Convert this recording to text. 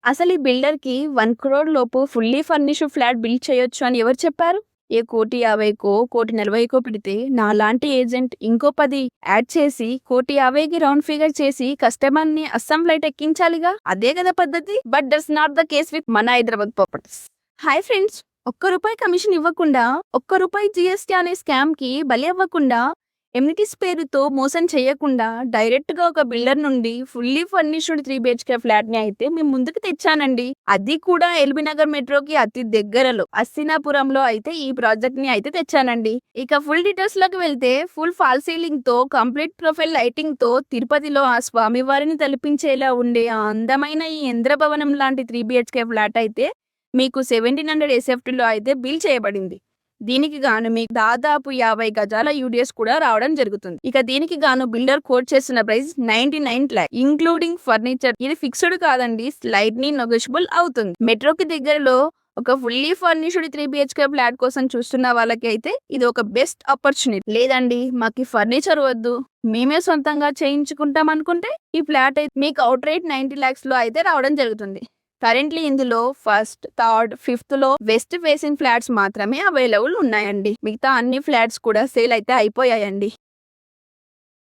అసలు ఈ బిల్డర్‌కి 1 క్రోర్ లోపు ఫుల్లీ ఫర్నిష్డ్ ఫ్లాట్ బిల్డ్ చేయొచ్చు అని ఎవరు చెప్పారు? ఏ 1,50,00,000కో, 1,40,00,000కో పెడితే నాలాంటి ఏజెంట్ ఇంకో 10 యాడ్ చేసి 1,50,00,000కి రౌండ్ ఫిగర్ చేసి కస్టమర్‌ని అస్సాం ఫ్లైట్ ఎక్కించాలిగా. అదే కదా పద్ధతి. But that's not the case with మన Hyderabad properties. Hi friends. ₹1 commission ఇవ్వకుండా, ₹1 జీఎస్టీ అనే స్కామ్‌కి బలి అవ్వకుండా, ఎమ్యూనిటీస్ పేరుతో మోసం చేయకుండా డైరెక్ట్‌గా ఒక బిల్డర్ నుండి ఫుల్లీ ఫర్నిష్డ్ 3 బీహెచ్‌కే ఫ్లాట్‌ని అయితే మేము ముందుకు తెచ్చానండి. అది కూడా ఎల్బీ నగర్ మెట్రోకి అతి దగ్గరలో అస్సినాపురంలో అయితే ఈ ప్రాజెక్ట్‌ని అయితే తెచ్చానండి. ఇక ఫుల్ డీటెయిల్స్‌లోకి వెళ్తే ఫుల్ ఫాల్ సీలింగ్‌తో కంప్లీట్ ప్రొఫైల్ లైటింగ్‌తో తిరుపతిలో ఆ స్వామివారిని తలపించేలా ఉండే ఆ అందమైన ఈ ఇంద్రభవనం లాంటి 3 బీహెచ్‌కే ఫ్లాట్ అయితే మీకు 1700 ఎస్ఎఫ్టీలో అయితే బిల్ చేయబడింది. దీనికి గాను మీకు దాదాపు 50 గజాల యూడిఎస్ కూడా రావడం జరుగుతుంది. ఇక దీనికి గాను బిల్డర్ కోట్ చేస్తున్న ప్రైస్ 99 లాక్ ఇంక్లూడింగ్ ఫర్నిచర్. ఇది ఫిక్స్డ్ కాదండి, స్లైట్లీ నెగోషియబుల్ అవుతుంది. మెట్రోకి దగ్గరలో ఒక ఫుల్లీ ఫర్నిష్డ్ 3 బీహెచ్కే ఫ్లాట్ కోసం చూస్తున్న వాళ్ళకి అయితే ఇది ఒక బెస్ట్ ఆపర్చునిటీ. లేదండి మాకు ఫర్నిచర్ వద్దు, మేమే సొంతంగా చేయించుకుంటాం అనుకుంటే ఈ ఫ్లాట్ అయితే మీకు అవుట్ రేట్ 90 lakhs లో అయితే రావడం జరుగుతుంది. కరెంట్లీ ఇందులో ఫస్ట్, థర్డ్, ఫిఫ్త్ లో వెస్ట్ ఫేసింగ్ ఫ్లాట్స్ మాత్రమే అవైలబుల్ ఉన్నాయండి. మిగతా అన్ని ఫ్లాట్స్ కూడా సేల్ అయితే అయిపోయాయండి.